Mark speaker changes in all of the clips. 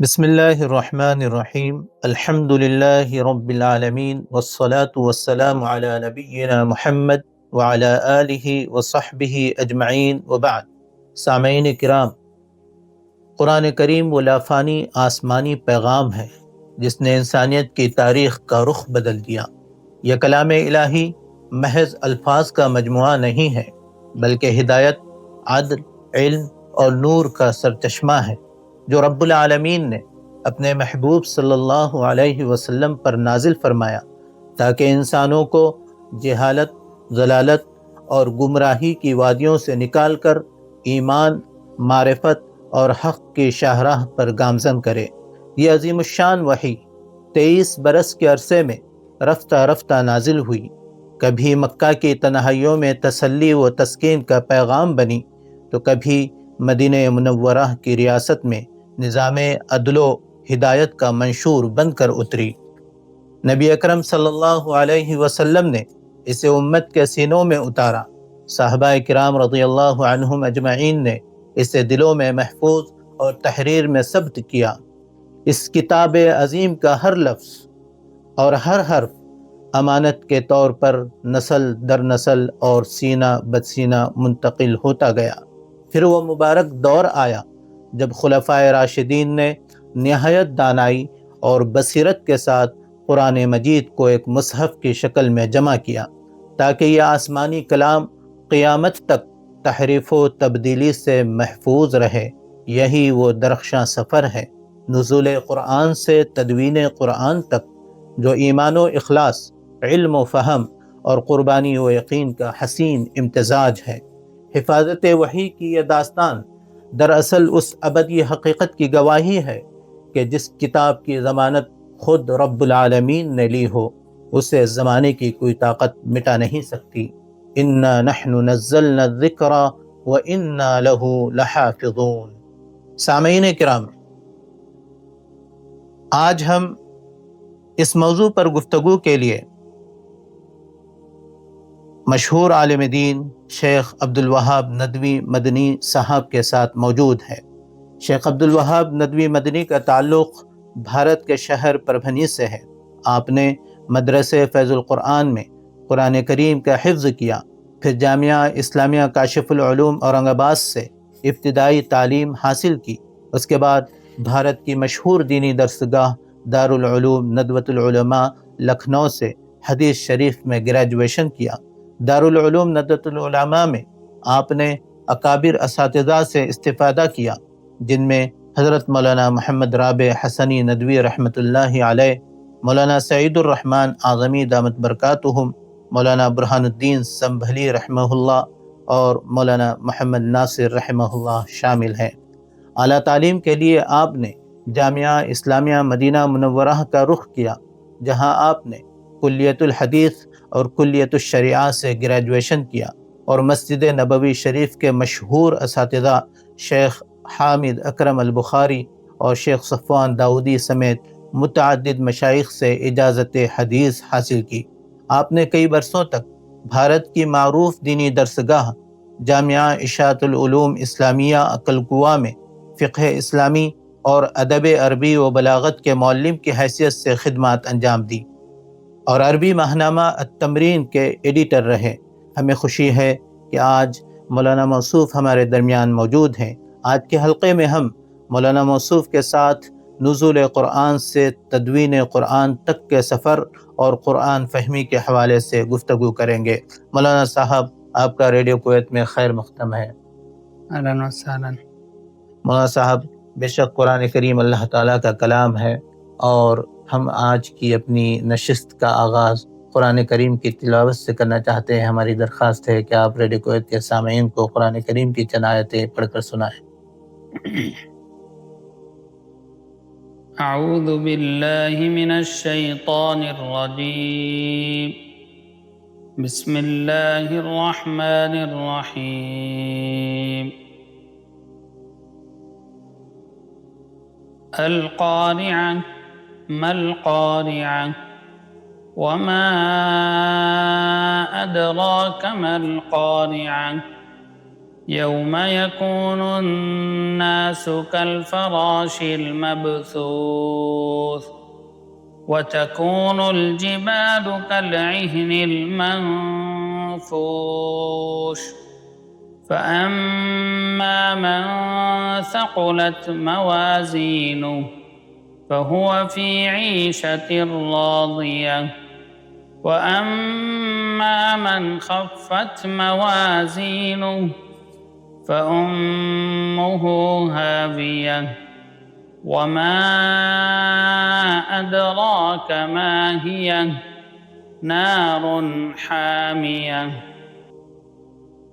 Speaker 1: بسم اللہ الرحمن الرحیم الحمد للہ رب العالمین والصلاة والسلام علی نبینا محمد وعلی آلہ وصحبہ اجمعین وبعد۔ سامعین کرام، قرآن کریم وہ لافانی آسمانی پیغام ہے جس نے انسانیت کی تاریخ کا رخ بدل دیا۔ یہ کلام الہی محض الفاظ کا مجموعہ نہیں ہے، بلکہ ہدایت، عدل، علم اور نور کا سرچشمہ ہے جو رب العالمین نے اپنے محبوب صلی اللہ علیہ وسلم پر نازل فرمایا تاکہ انسانوں کو جہالت، ضلالت اور گمراہی کی وادیوں سے نکال کر ایمان، معرفت اور حق کی شاہراہ پر گامزن کرے۔ یہ عظیم الشان وحی 23 برس کے عرصے میں رفتہ رفتہ نازل ہوئی، کبھی مکہ کی تنہائیوں میں تسلی و تسکین کا پیغام بنی تو کبھی مدینہ منورہ کی ریاست میں نظام عدل و ہدایت کا منشور بن کر اتری۔ نبی اکرم صلی اللہ علیہ وسلم نے اسے امت کے سینوں میں اتارا، صحابہ کرام رضی اللہ عنہم اجمعین نے اسے دلوں میں محفوظ اور تحریر میں ثبت کیا۔ اس کتاب عظیم کا ہر لفظ اور ہر حرف امانت کے طور پر نسل در نسل اور سینہ بسینہ منتقل ہوتا گیا۔ پھر وہ مبارک دور آیا جب خلفائے راشدین نے نہایت دانائی اور بصیرت کے ساتھ قرآن مجید کو ایک مصحف کی شکل میں جمع کیا تاکہ یہ آسمانی کلام قیامت تک تحریف و تبدیلی سے محفوظ رہے۔ یہی وہ درخشاں سفر ہے نزول قرآن سے تدوین قرآن تک، جو ایمان و اخلاص، علم و فہم اور قربانی و یقین کا حسین امتزاج ہے۔ حفاظت وحی کی یہ داستان دراصل اس ابدی حقیقت کی گواہی ہے کہ جس کتاب کی ضمانت خود رب العالمین نے لی ہو، اسے زمانے کی کوئی طاقت مٹا نہیں سکتی۔ اِنَّا نَحْنُ نَزَّلْنَا الذِّكْرَ وَإِنَّا لَهُ لَحَافِظُونَ۔ سامعین کرام، آج ہم اس موضوع پر گفتگو کے لیے مشہور عالم دین شیخ عبدالوہاب ندوی مدنی صاحب کے ساتھ موجود ہیں۔ شیخ عبدالوہاب ندوی مدنی کا تعلق بھارت کے شہر پربھنی سے ہے۔ آپ نے مدرسے فیض القرآن میں قرآن کریم کا حفظ کیا، پھر جامعہ اسلامیہ کاشف العلوم اورنگ آباد سے ابتدائی تعلیم حاصل کی۔ اس کے بعد بھارت کی مشہور دینی درسگاہ دارالعلوم ندوۃ العلماء لکھنؤ سے حدیث شریف میں گریجویشن کیا۔ دارالعلوم ندوۃ العلماء میں آپ نے اکابر اساتذہ سے استفادہ کیا، جن میں حضرت مولانا محمد رابع حسنی ندوی رحمۃ اللہ علیہ، مولانا سعید الرحمن اعظمی دامت برکاتہم، مولانا برہان الدین سنبھلی رحمہ اللہ اور مولانا محمد ناصر رحمہ اللہ شامل ہیں۔ اعلیٰ تعلیم کے لیے آپ نے جامعہ اسلامیہ مدینہ منورہ کا رخ کیا، جہاں آپ نے کلیت الحدیث اور کلیت الشریعہ سے گریجویشن کیا اور مسجد نبوی شریف کے مشہور اساتذہ شیخ حامد اکرم البخاری اور شیخ صفوان داؤدی سمیت متعدد مشائخ سے اجازت حدیث حاصل کی۔ آپ نے کئی برسوں تک بھارت کی معروف دینی درسگاہ جامعہ اشاعت العلوم اسلامیہ اکلکوا میں فقہ اسلامی اور ادب عربی و بلاغت کے معلم کی حیثیت سے خدمات انجام دی اور عربی ماہنامہ التمرین کے ایڈیٹر رہے۔ ہمیں خوشی ہے کہ آج مولانا موصوف ہمارے درمیان موجود ہیں۔ آج کے حلقے میں ہم مولانا موصوف کے ساتھ نزول قرآن سے تدوین قرآن تک کے سفر اور قرآن فہمی کے حوالے سے گفتگو کریں گے۔ مولانا صاحب، آپ کا ریڈیو کویت میں خیر مقدم ہے۔
Speaker 2: اہلاً وسہلاً۔
Speaker 1: مولانا صاحب، بے شک قرآن کریم اللہ تعالیٰ کا کلام ہے، اور ہم آج کی اپنی نشست کا آغاز قرآن کریم کی تلاوت سے کرنا چاہتے ہیں۔ ہماری درخواست ہے کہ آپ ریڈیو کویت کے سامعین کو قرآن کریم کی چند آیتیں پڑھ کر سنائیں۔
Speaker 2: اعوذ باللہ من الشیطان الرجیم، بسم اللہ الرحمن الرحیم۔ القارعہ ما القارعہ وما ادراک ما القارعہ يوم يكون الناس كالفراش المبثوث وتكون الجبال كالعهن المنفوش فأما من ثقلت موازينه فهو في عيشة راضية وأما من خفت موازينه فأمه هاوية وما أدراك ما هي نار حامية.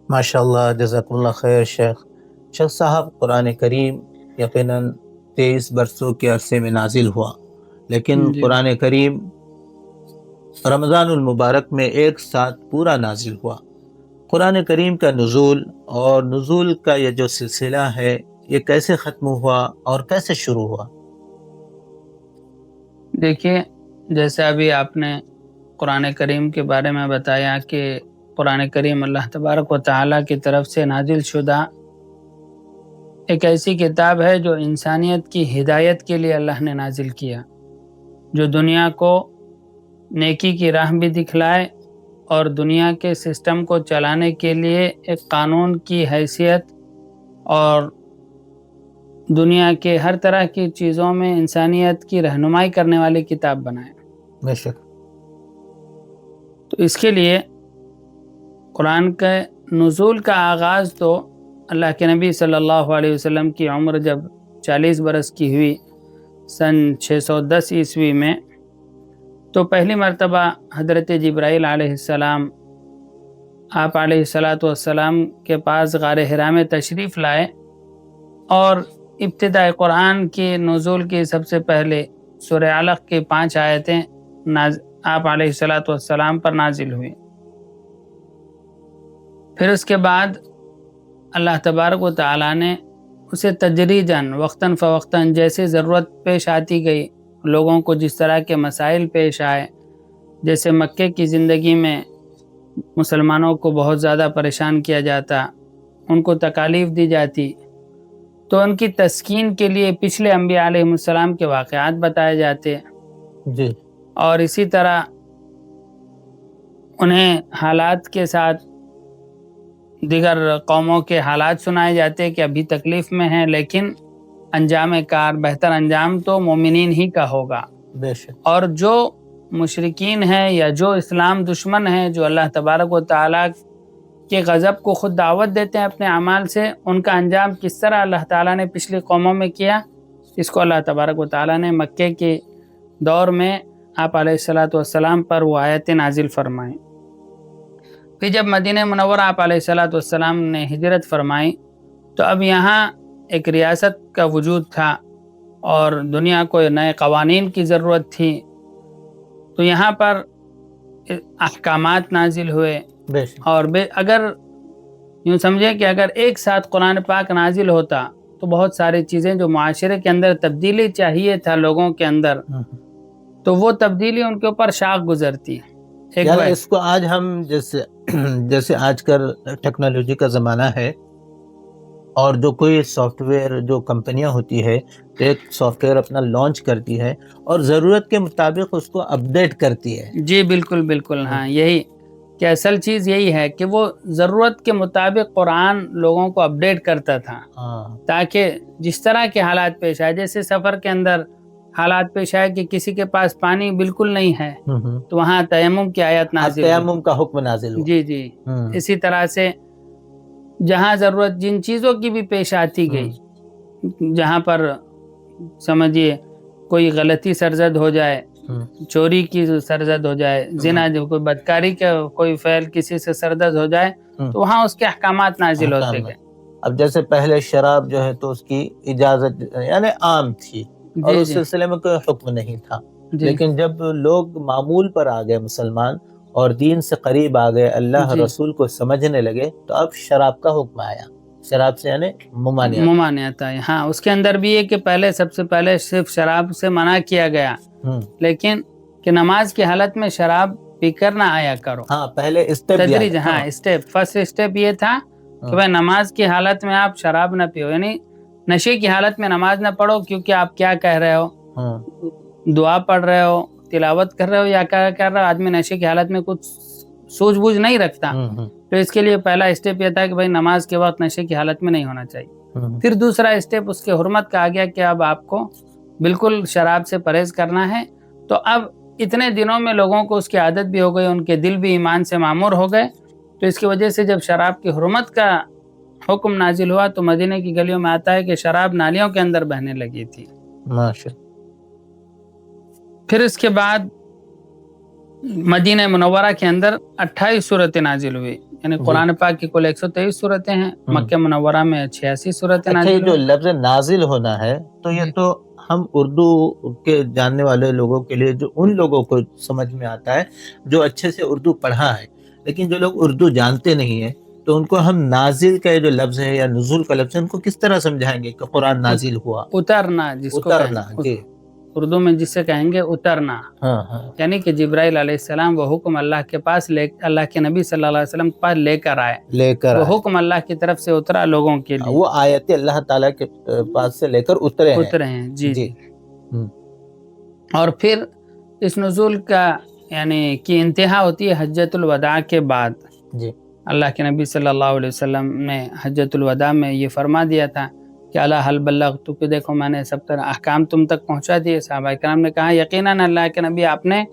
Speaker 1: ماشاء اللہ، جزاکم اللہ خیر شیخ صاحب، قرآن کریم یقیناً 23 برسوں کے عرصے میں نازل ہوا، لیکن قرآن کریم رمضان المبارک میں ایک ساتھ پورا نازل ہوا۔ قرآن کریم کا نزول اور نزول کا یہ جو سلسلہ ہے، یہ کیسے ختم ہوا اور کیسے شروع ہوا؟
Speaker 2: دیکھیے، جیسے ابھی آپ نے قرآن کریم کے بارے میں بتایا کہ قرآن کریم اللہ تبارک و تعالیٰ کی طرف سے نازل شدہ ایک ایسی کتاب ہے جو انسانیت کی ہدایت کے لیے اللہ نے نازل کیا، جو دنیا کو نیکی کی راہ بھی دکھلائے اور دنیا کے سسٹم کو چلانے کے لیے ایک قانون کی حیثیت اور دنیا کے ہر طرح کی چیزوں میں انسانیت کی رہنمائی کرنے والی کتاب بنائے۔
Speaker 1: بے شک۔
Speaker 2: تو اس کے لیے قرآن کے نزول کا آغاز تو اللہ کے نبی صلی اللہ علیہ وسلم کی عمر جب 40 برس کی ہوئی سن 610 عیسوی میں، تو پہلی مرتبہ حضرت جبرائیل علیہ السلام آپ علیہ السلام کے پاس غار حرا میں تشریف لائے اور ابتداء قرآن کی نزول کی سب سے پہلے سورہ علق کی 5 آیتیں آپ علیہ السلام پر نازل ہوئی۔ پھر اس کے بعد اللہ تبارک و تعالیٰ نے اسے تدریجاً وقتاً فوقتاً جیسے ضرورت پیش آتی گئی، لوگوں کو جس طرح کے مسائل پیش آئے، جیسے مکے کی زندگی میں مسلمانوں کو بہت زیادہ پریشان کیا جاتا، ان کو تکالیف دی جاتی، تو ان کی تسکین کے لیے پچھلے انبیاء علیہ السلام کے واقعات بتائے جاتے
Speaker 1: جی،
Speaker 2: اور اسی طرح انہیں حالات کے ساتھ دیگر قوموں کے حالات سنائے جاتے کہ ابھی تکلیف میں ہیں، لیکن انجام کار، بہتر انجام تو مومنین ہی کا ہوگا۔
Speaker 1: بے شک۔
Speaker 2: اور جو مشرکین ہیں یا جو اسلام دشمن ہیں، جو اللہ تبارک و تعالیٰ کے غضب کو خود دعوت دیتے ہیں اپنے اعمال سے، ان کا انجام کس طرح اللہ تعالیٰ نے پچھلی قوموں میں کیا، اس کو اللہ تبارک و تعالیٰ نے مکے کے دور میں آپ علیہ السلام پر وہ آیتیں نازل فرمائیں۔ پھر جب مدینہ منورہ آپ علیہ السلام نے ہجرت فرمائی، تو اب یہاں ایک ریاست کا وجود تھا اور دنیا کو نئے قوانین کی ضرورت تھی، تو یہاں پر احکامات نازل ہوئے۔ اور اگر یوں سمجھے کہ اگر ایک ساتھ قرآن پاک نازل ہوتا تو بہت ساری چیزیں جو معاشرے کے اندر تبدیلی چاہیے تھا لوگوں کے اندر، تو وہ تبدیلی ان کے اوپر شاخ گزرتی۔
Speaker 1: یعنی اس کو آج ہم جیسے آج کل ٹیکنالوجی کا زمانہ ہے، اور جو کوئی سافٹ ویئر جو کمپنیاں ہوتی ہے، ایک سافٹ ویئر اپنا لانچ کرتی ہے اور ضرورت کے مطابق اس کو اپڈیٹ کرتی ہے۔
Speaker 2: جی بالکل بالکل، ہاں، یہی کہ اصل چیز یہی ہے کہ وہ ضرورت کے مطابق قرآن لوگوں کو اپڈیٹ کرتا تھا، تاکہ جس طرح کے حالات پیش آئے، جیسے سفر کے اندر حالات پیش آئے کہ کسی کے پاس پانی بالکل نہیں ہے، تو وہاں تیمم کی آیت نازل ہوئی،
Speaker 1: تیمم کا حکم نازل ہوا۔
Speaker 2: جی اسی طرح سے جہاں ضرورت جن چیزوں کی بھی پیش آتی گئی، جہاں پر سمجھیے کوئی غلطی سرزد ہو جائے، چوری کی سرزد ہو جائے، زنا، جو کوئی بدکاری کا کوئی فعل کسی سے سرزد ہو جائے، تو وہاں اس کے احکامات نازل ہوتے گئے۔
Speaker 1: اب جیسے پہلے شراب جو ہے تو اس کی اجازت یعنی عام تھی اور اس سلسلے میں کوئی حکم نہیں تھا، لیکن جب لوگ معمول پر آ گئے، مسلمان اور دین سے قریب آ گئے، اللہ رسول کو سمجھنے لگے، تو اب شراب کا حکم آیا۔ شراب سے یعنی
Speaker 2: ممانعت ہے، ہاں، اس کے اندر بھی ہے کہ پہلے سب سے پہلے صرف شراب سے منع کیا گیا، لیکن کہ نماز کی حالت میں شراب پی کر نہ آیا کرو۔
Speaker 1: ہاں، پہلے
Speaker 2: تدریج، ہاں، فرسٹ اسٹیپ یہ تھا کہ بھائی نماز کی حالت میں آپ شراب نہ پیو، یعنی نشے کی حالت میں نماز نہ پڑھو، کیونکہ آپ کیا کہہ رہے ہو، دعا پڑھ رہے ہو، تلاوت کر رہے ہو یا کیا کر رہے ہو، آدمی نشے کی حالت میں کچھ سوجھ بوجھ نہیں رکھتا، تو اس کے لیے پہلا اسٹیپ یہ تھا کہ بھائی نماز کے وقت نشے کی حالت میں نہیں ہونا چاہیے۔ پھر دوسرا اسٹیپ اس کے حرمت کا آ گیا کہ اب آپ کو بالکل شراب سے پرہیز کرنا ہے۔ تو اب اتنے دنوں میں لوگوں کو اس کی عادت بھی ہو گئی، ان کے دل بھی ایمان سے معمور ہو گئے، تو اس کی وجہ سے جب شراب کی حرمت کا حکم نازل ہوا تو مدینے کی گلیوں میں آتا ہے کہ شراب نالیوں کے اندر بہنے لگی تھی۔ پھر اس کے بعد مدینہ منورہ کے اندر 28 صورتیں نازل ہوئی، یعنی قرآن پاک کی کل 123 صورتیں ہیں، مکہ منورہ میں 86 صورتیں نازل ہوئی۔
Speaker 1: جو لفظ نازل ہونا ہے تو یہ تو ہم اردو کے جاننے والے لوگوں کے لیے، جو ان لوگوں کو سمجھ میں آتا ہے جو اچھے سے اردو پڑھا ہے، لیکن جو لوگ اردو جانتے نہیں ہیں تو ان کو ہم نازل کا جو لفظ ہے یا نزول کا لفظ ہے ان کو کس طرح سمجھائیں گے کہ قرآن نازل ہوا؟
Speaker 2: اترنا، جس کو
Speaker 1: اترنا، جی
Speaker 2: اردو میں جسے کہیں گے اترنا، یعنی کہ جبرائیل علیہ السلام وہ حکم اللہ کے پاس اللہ کے نبی صلی اللہ علیہ وسلم کے پاس لے کر آئے، وہ حکم اللہ کی طرف سے اترا لوگوں کے لیے،
Speaker 1: وہ آیت اللہ تعالیٰ کے پاس سے لے کر اترے
Speaker 2: ہیں۔ جی۔ اور پھر اس نزول کا یعنی کہ انتہا ہوتی ہے حجۃ الوداع کے بعد۔
Speaker 1: جی،
Speaker 2: اللہ کے نبی صلی اللہ علیہ وسلم نے حجۃ الوداع میں یہ فرما دیا تھا کہ الا هل بلغت، کہ دیکھو میں نے سب طرح احکام تم تک پہنچا دیے۔ صحابہ کرام نے کہا یقیناً اللہ کے نبی آپ نے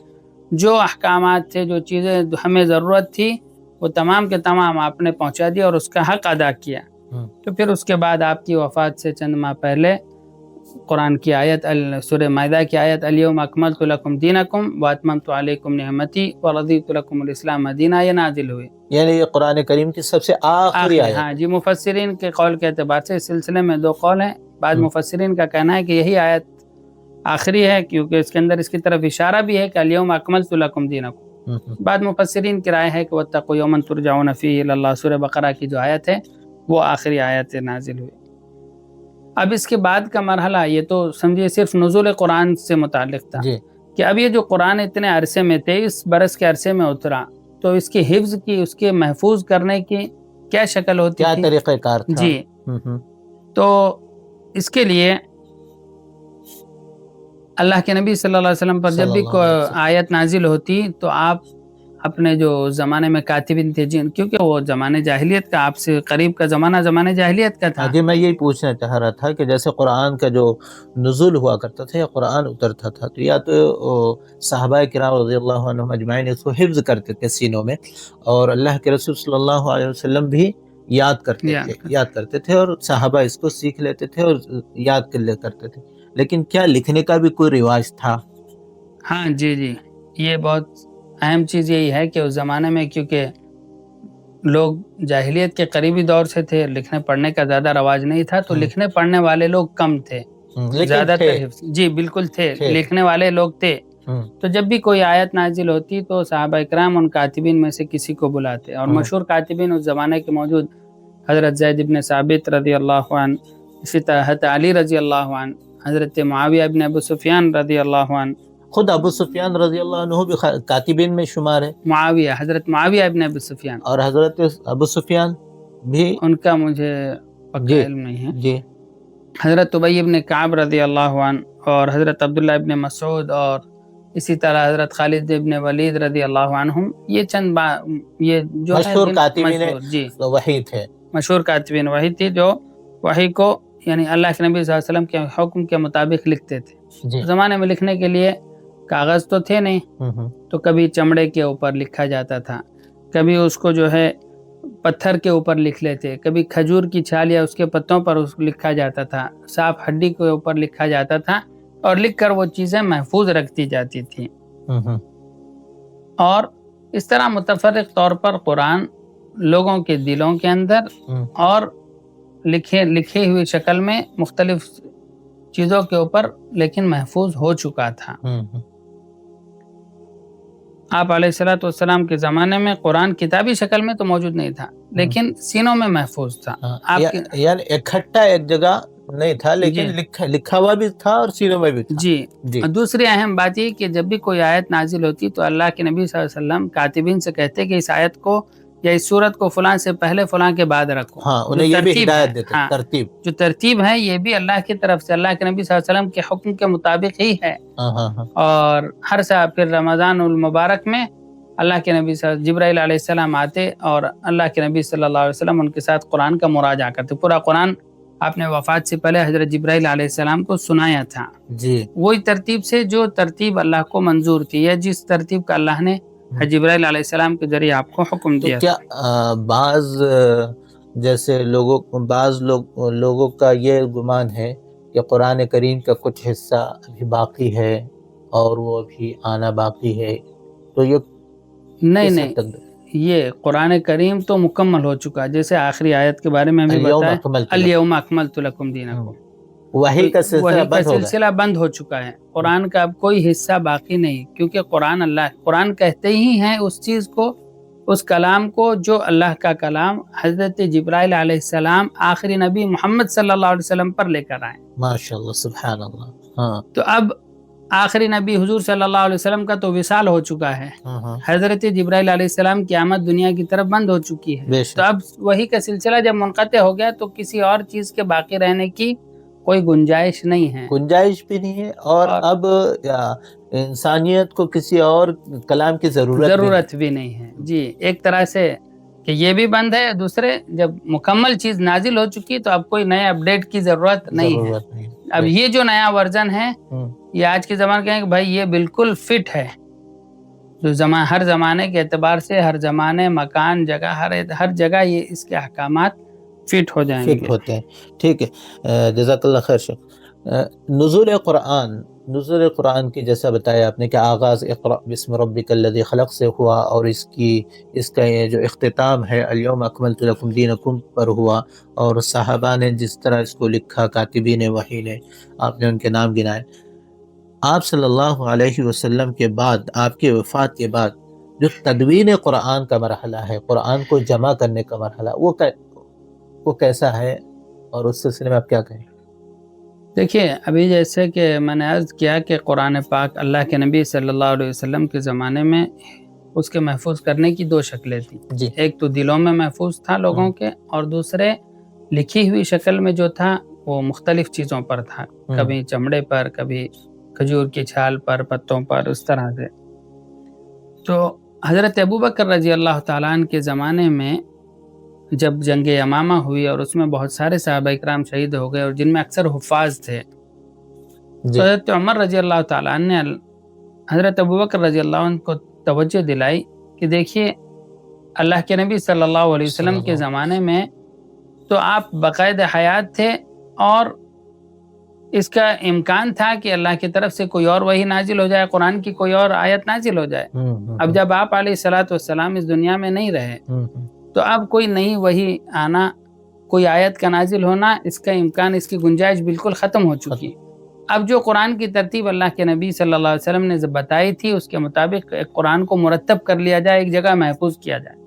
Speaker 2: جو احکامات تھے، جو چیزیں ہمیں ضرورت تھی، وہ تمام کے تمام آپ نے پہنچا دیا اور اس کا حق ادا کیا۔ تو پھر اس کے بعد آپ کی وفات سے چند ماہ پہلے قرآن کی آیت سورہ مائدہ کی آیت الیوم اکملت لکم دینکم واتممت علیکم نعمتی ورضیت لکم الاسلام دینہ یہ نازل ہوئی،
Speaker 1: یعنی یہ قرآن کریم کی سب سے آخری آیت۔
Speaker 2: ہاں جی، مفسرین کے قول کے اعتبار سے اس سلسلے میں دو قول ہیں۔ بعض مفسرین کا کہنا ہے کہ یہی آیت آخری ہے، کیونکہ اس کے اندر اس کی طرف اشارہ بھی ہے کہ الیوم اکملت لکم دینکم۔ بعض مفسرین کی رائے ہے کہ واتقوا یوما ترجعون فیہ الی اللہ، سورہ بقرہ کی جو آیت ہے وہ آخری آیت نازل ہوئی۔ اب اس کے بعد کا مرحلہ یہ تو سمجھیے صرف نزول قرآن سے متعلق تھا، کہ اب یہ جو قرآن اتنے عرصے میں 23 برس کے عرصے میں اترا، تو اس کی حفظ کی، اس کے محفوظ کرنے کی کیا شکل ہوتی تھی،
Speaker 1: کیا طریقہ کار تھا؟
Speaker 2: جی، تو اس کے لیے اللہ کے نبی صلی اللہ علیہ وسلم پر جب بھی کوئی آیت نازل ہوتی تو آپ اپنے جو زمانے میں کاتبین تھے، جن کیونکہ وہ زمانے جاہلیت کا، آپ سے قریب کا زمانے جاہلیت کا تھا۔
Speaker 1: جی، میں یہی پوچھنا چاہ رہا تھا کہ جیسے قرآن کا جو نزول ہوا کرتا تھا یا قرآن اترتا تھا، تو یا تو صحابہ کرام رضی اللہ عنہم اجمعین اس کو حفظ کرتے تھے سینوں میں، اور اللہ کے رسول صلی اللہ علیہ وسلم بھی یاد کرتے تھے اور صحابہ اس کو سیکھ لیتے تھے اور یاد کر لے کرتے تھے، لیکن کیا لکھنے کا بھی کوئی رواج تھا؟
Speaker 2: ہاں جی، یہ بہت اہم چیز یہی ہے کہ اس زمانے میں کیونکہ لوگ جاہلیت کے قریبی دور سے تھے، لکھنے پڑھنے کا زیادہ رواج نہیں تھا، تو لکھنے پڑھنے والے لوگ کم تھے، زیادہ تر جی بالکل تھے، لکھنے والے لوگ تھے۔ تو جب بھی کوئی آیت نازل ہوتی تو صحابہ اکرام ان کاتبین میں سے کسی کو بلاتے، اور مشہور کاتبین اس زمانے کے موجود حضرت زید بن ثابت رضی اللہ عنہ، اسی طرح حضرت علی رضی اللہ عنہ، حضرت معاویہ بن ابو سفیان رضی اللہ عنہ،
Speaker 1: خود ابو سفیان رضی اللہ عنہ بھی کاتبین میں شمار ہے،
Speaker 2: حضرت معاویہ ابن ابو سفیان،
Speaker 1: اور حضرت ابو سفیان بھی
Speaker 2: ان کا مجھے پکا علم نہیں ہے،
Speaker 1: جی،
Speaker 2: حضرت ابی ابن کعب رضی اللہ عنہ، اور حضرت عبداللہ ابن مسعود، اور اسی طرح حضرت خالد ابن ولید رضی اللہ عنہم، یہ چند یہ جو
Speaker 1: مشہور کاتبین
Speaker 2: جی
Speaker 1: وحی تھے،
Speaker 2: مشہور کاتبین وحی تھے، جو وحی کو یعنی اللہ کے نبی صلی اللہ علیہ وسلم کے حکم کے مطابق لکھتے تھے۔ زمانے میں لکھنے کے لیے کاغذ تو تھے نہیں، تو کبھی چمڑے کے اوپر لکھا جاتا تھا، کبھی اس کو جو ہے پتھر کے اوپر لکھ لیتے، کبھی کھجور کی چھال یا اس کے پتوں پر اس کو لکھا جاتا تھا، صاف ہڈی کے اوپر لکھا جاتا تھا، اور لکھ کر وہ چیزیں محفوظ رکھتی جاتی تھیں۔ اور اس طرح متفرق طور پر قرآن لوگوں کے دلوں کے اندر اور لکھے ہوئی شکل میں مختلف چیزوں کے اوپر لیکن محفوظ ہو چکا تھا۔ آپ علیہ الصلوۃ والسلام کے زمانے میں قرآن کتابی شکل میں تو موجود نہیں تھا، لیکن سینوں میں محفوظ تھا،
Speaker 1: یعنی اکٹھا ایک جگہ نہیں تھا، لیکن لکھا ہوا بھی تھا اور سینوں میں بھی تھا۔
Speaker 2: جی، دوسری اہم بات یہ کہ جب بھی کوئی آیت نازل ہوتی تو اللہ کے نبی صلی اللہ علیہ وسلم کاتبین سے کہتے کہ اس آیت کو یا اس صورت کو فلاں سے پہلے فلاں کے بعد رکھو.
Speaker 1: ہاں انہیں یہ بھی ہدایت دیتے ہیں، ترتیب.
Speaker 2: جو ترتیب ہے یہ بھی اللہ کی طرف سے، اللہ کے نبی صلی اللہ علیہ وسلم کے حکم کے مطابق ہی ہے. اور ہر سال پھر رمضان المبارک میں اللہ کے نبی جبرائیل علیہ السلام آتے اور اللہ کے نبی صلی اللہ علیہ وسلم ان کے ساتھ قرآن کا مراجعہ کرتے. پورا قرآن آپ نے وفات سے پہلے حضرت جبرائیل علیہ السلام کو سنایا تھا
Speaker 1: جی.
Speaker 2: وہی ترتیب سے جو ترتیب اللہ کو منظور تھی، یا جس ترتیب کا اللہ نے جبرائیل علیہ السلام کے ذریعے آپ کو حکم دیا.
Speaker 1: کیا بعض جیسے بعض لوگوں کا یہ گمان ہے کہ قرآن کریم کا کچھ حصہ ابھی باقی ہے اور وہ ابھی آنا باقی ہے، تو یہ
Speaker 2: نہیں یہ قرآن کریم تو مکمل ہو چکا، جیسے آخری آیت کے بارے میں ہمیں بتایا الیوم اکملت لکم دینکم،
Speaker 1: وہی کا
Speaker 2: سلسلہ بند ہو چکا ہے. قرآن کا اب کوئی حصہ باقی نہیں، کیونکہ قرآن کہتے ہی ہیں اس چیز کو، اس کلام کو جو اللہ کا کلام حضرت جبرائیل علیہ السلام آخری نبی محمد صلی اللہ علیہ وسلم پر لے کر آئے.
Speaker 1: ماشاءاللہ سبحان اللہ. ہاں
Speaker 2: تو اب آخری نبی حضور صلی اللہ علیہ وسلم کا تو وصال ہو چکا ہے، حضرت جبرائیل علیہ السلام کی آمد دنیا کی طرف بند ہو چکی ہے. تو اب وہی کا سلسلہ جب منقطع ہو گیا تو کسی اور چیز کے باقی رہنے کی کوئی گنجائش نہیں ہے،
Speaker 1: گنجائش بھی نہیں ہے. اور اب انسانیت کو کسی اور کلام کی ضرورت
Speaker 2: بھی نہیں ہے. جی ایک طرح سے کہ یہ بھی بند ہے. دوسرے جب مکمل چیز نازل ہو چکی تو اب کوئی نئے اپڈیٹ کی ضرورت نہیں ہے. اب یہ جو نیا ورژن ہے یہ آج کے زمانے کہیں کہ بھائی یہ بالکل فٹ ہے، جو ہر زمانے کے اعتبار سے، ہر زمانے، مکان، جگہ، ہر جگہ یہ اس کے احکامات فٹ ہو جائیں گے،
Speaker 1: فٹ ہوتے ہیں. ٹھیک ہے، جزاک اللہ خیر. نزول قرآن کی جیسا بتایا آپ نے کہ آغاز اقرأ بسم ربک الذی خلق سے ہوا، اور اس کا یہ جو اختتام ہے الیوم اکملت لکم دینکم پر ہوا، اور صحابہ نے جس طرح اس کو لکھا، کاتبین وحی نے، آپ نے ان کے نام گنائے. آپ صلی اللہ علیہ وسلم کے بعد، آپ کی وفات کے بعد جو تدوین قرآن کا مرحلہ ہے، قرآن کو جمع کرنے کا مرحلہ، وہ کیسا ہے، اور اس سلسلے میں آپ کیا کہیں؟
Speaker 2: دیکھیے ابھی جیسے کہ میں نے عرض کیا کہ قرآن پاک اللہ کے نبی صلی اللہ علیہ وسلم کے زمانے میں اس کے محفوظ کرنے کی دو شکلیں تھیں.
Speaker 1: جی.
Speaker 2: ایک تو دلوں میں محفوظ تھا لوگوں کے، اور دوسرے لکھی ہوئی شکل میں جو تھا وہ مختلف چیزوں پر تھا، کبھی چمڑے پر، کبھی کھجور کی چھال پر، پتوں پر، اس طرح سے. تو حضرت ابوبکر رضی اللہ تعالیٰ عنہ کے زمانے میں جب جنگ یمامہ ہوئی اور اس میں بہت سارے صحابہ اکرام شہید ہو گئے، اور جن میں اکثر حفاظ تھے، تو حضرت عمر رضی اللہ تعالیٰ عنہ نے حضرت ابوبکر رضی اللہ عنہ کو توجہ دلائی کہ دیکھیے اللہ کے نبی صلی اللہ علیہ وسلم کے زمانے میں تو آپ باقاعد حیات تھے، اور اس کا امکان تھا کہ اللہ کی طرف سے کوئی اور وحی نازل ہو جائے، قرآن کی کوئی اور آیت نازل ہو جائے. اب جب آپ علیہ الصلوۃ والسلام اس دنیا میں نہیں رہے تو اب کوئی نئی وحی آنا، کوئی آیت کا نازل ہونا، اس کا امکان، اس کی گنجائش بالکل ختم ہو چکی. اب جو قرآن کی ترتیب اللہ کے نبی صلی اللہ علیہ وسلم نے بتائی تھی اس کے مطابق ایک قرآن کو مرتب کر لیا جائے، ایک جگہ محفوظ کیا جائے.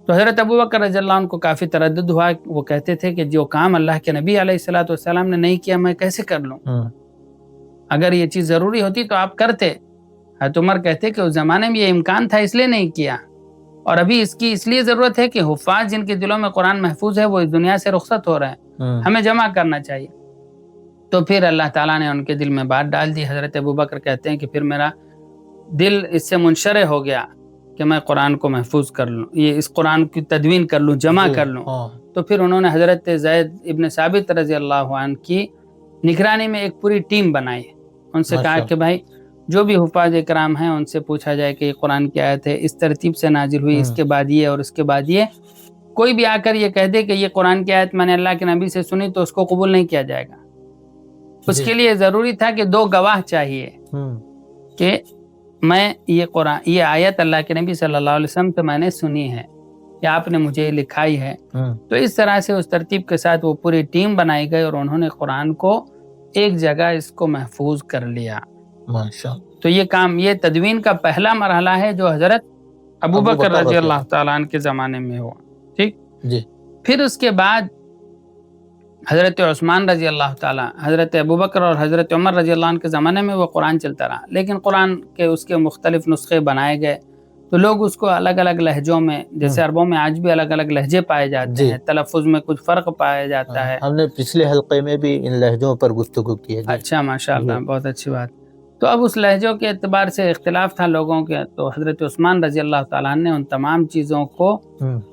Speaker 2: تو حضرت ابوبکر رضی اللہ عنہ کو کافی تردد ہوا. وہ کہتے تھے کہ جو کام اللہ کے نبی علیہ الصلوۃ والسلام نے نہیں کیا میں کیسے کر لوں؟ اگر یہ چیز ضروری ہوتی تو آپ کرتے. حضرت عمر کہتے کہ اس زمانے میں یہ امکان تھا اس لیے نہیں کیا، اور ابھی اس کی اس لیے ضرورت ہے کہ حفاظ جن کے دلوں میں قرآن محفوظ ہے وہ اس دنیا سے رخصت ہو رہے ہیں، ہمیں جمع کرنا چاہیے. تو پھر اللہ تعالیٰ نے ان کے دل میں بات ڈال دی. حضرت ابوبکر کہتے ہیں کہ پھر میرا دل اس سے منشرح ہو گیا کہ میں قرآن کو محفوظ کر لوں، یہ اس قرآن کی تدوین کر لوں، جمع کر لوں. تو پھر انہوں نے حضرت زید ابن ثابت رضی اللہ عنہ کی نگرانی میں ایک پوری ٹیم بنائی. ان سے کہا کہ بھائی جو بھی حفاظ اکرام ہیں ان سے پوچھا جائے کہ یہ قرآن کی آیت ہے، اس ترتیب سے نازل ہوئی، اس کے بعد یہ اور اس کے بعد یہ. کوئی بھی آ کر یہ کہہ دے کہ یہ قرآن کی آیت میں نے اللہ کے نبی سے سنی تو اس کو قبول نہیں کیا جائے گا. اس کے لیے ضروری تھا کہ دو گواہ چاہیے کہ میں یہ آیت اللہ کے نبی صلی اللہ علیہ وسلم سے میں نے سنی ہے یا آپ نے مجھے لکھائی ہے. تو اس طرح سے اس ترتیب کے ساتھ وہ پوری ٹیم بنائی گئی اور انہوں نے قرآن کو ایک جگہ اس کو محفوظ کر لیا. تو یہ کام، یہ تدوین کا پہلا مرحلہ ہے جو حضرت ابوبکر رضی اللہ تعالیٰ عنہ کے زمانے میں ہوا. ٹھیک
Speaker 1: جی.
Speaker 2: پھر اس کے بعد حضرت عثمان رضی اللہ تعالیٰ، حضرت ابوبکر اور حضرت عمر رضی اللہ عنہ کے زمانے میں وہ قرآن چلتا رہا، لیکن قرآن کے اس کے مختلف نسخے بنائے گئے. تو لوگ اس کو الگ الگ لہجوں میں، جیسے عربوں میں آج بھی الگ الگ لہجے پائے جاتے ہیں، تلفظ میں کچھ فرق پایا جاتا ہے.
Speaker 1: ہم نے پچھلے حلقے میں بھی ان لہجوں پر گفتگو کی ہے.
Speaker 2: اچھا، ماشاء اللہ، بہت اچھی بات. تو اب اس لہجوں کے اعتبار سے اختلاف تھا لوگوں کے، تو حضرت عثمان رضی اللہ تعالیٰ عنہ نے ان تمام چیزوں کو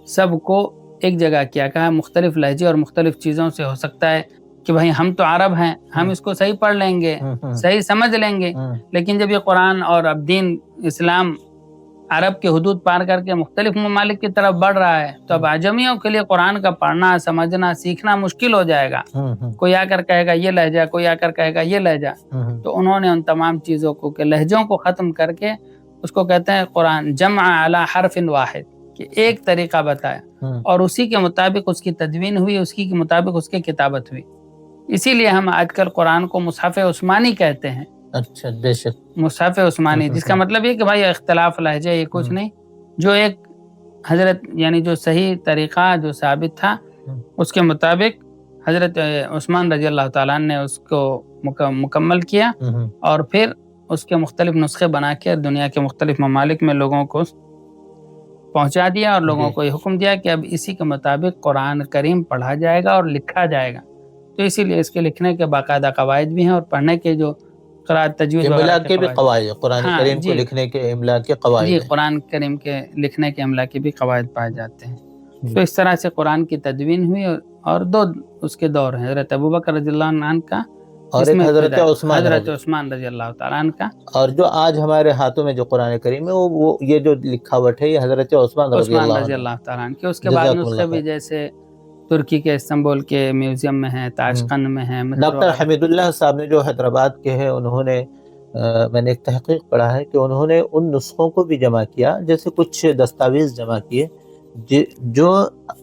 Speaker 2: سب کو ایک جگہ کیا، کہا مختلف لہجے اور مختلف چیزوں سے ہو سکتا ہے کہ بھائی ہم تو عرب ہیں، ہم اس کو صحیح پڑھ لیں گے، صحیح سمجھ لیں گے، لیکن جب یہ قرآن اور اب دین اسلام عرب کے حدود پار کر کے مختلف ممالک کی طرف بڑھ رہا ہے، تو اب عجمیوں کے لیے قرآن کا پڑھنا، سمجھنا، سیکھنا مشکل ہو جائے گا. کوئی آ کر کہے گا یہ لہجہ، کوئی آ کر کہے گا یہ لہجہ. تو انہوں نے ان تمام چیزوں کو کہ لہجوں کو ختم کر کے اس کو کہتے ہیں قرآن جمع علی حرف واحد، کہ ایک طریقہ بتایا اور اسی کے مطابق اس کی تدوین ہوئی، اسی کے مطابق اس کی کتابت ہوئی. اسی لیے ہم آج کل قرآن کو مصحف عثمانی کہتے ہیں.
Speaker 1: اچھا، بے شک،
Speaker 2: مصحف عثمانی، جس کا مطلب یہ کہ بھائی اختلاف لہجہ یہ کچھ نہیں، جو ایک حضرت یعنی جو صحیح طریقہ جو ثابت تھا اس کے مطابق حضرت عثمان رضی اللہ تعالیٰ نے اس کو مکمل کیا اور پھر اس کے مختلف نسخے بنا کے دنیا کے مختلف ممالک میں لوگوں کو پہنچا دیا اور لوگوں کو یہ حکم دیا کہ اب اسی کے مطابق قرآن کریم پڑھا جائے گا اور لکھا جائے گا. تو اسی لیے اس کے لکھنے کے باقاعدہ قواعد بھی ہیں اور پڑھنے کے جو قرآن تجوید
Speaker 1: املا کے بھی قواعد، قرآن کریم کو لکھنے کے املا کے قواعد.
Speaker 2: جی، قرآن کریم کے لکھنے کے املا کے بھی قواعد پائے جاتے ہیں. تو اس طرح سے قرآن کی تدوین ہوئی اور دو اس کے دور ہیں، حضرت ابوبکر رضی اللہ عنہ کا
Speaker 1: اور ایک حضرت
Speaker 2: عثمان رضی اللہ تعالیٰ عنہ کا.
Speaker 1: اور جو آج ہمارے ہاتھوں میں جو قرآن کریم ہے وہ یہ جو لکھاوٹ ہے یہ حضرت عثمان رضی
Speaker 2: اللہ تعالیٰ عنہ کے. اس کے بعد نسخے بھی جیسے ترکی کے استنبول کے میوزیم میں ہیں، تاشقند میں ہیں.
Speaker 1: ڈاکٹر حمید اللہ صاحب نے جو حیدرآباد کے ہیں، انہوں نے میں نے ایک تحقیق پڑھا ہے کہ انہوں نے ان نسخوں کو بھی جمع کیا، جیسے کچھ دستاویز جمع کیے جو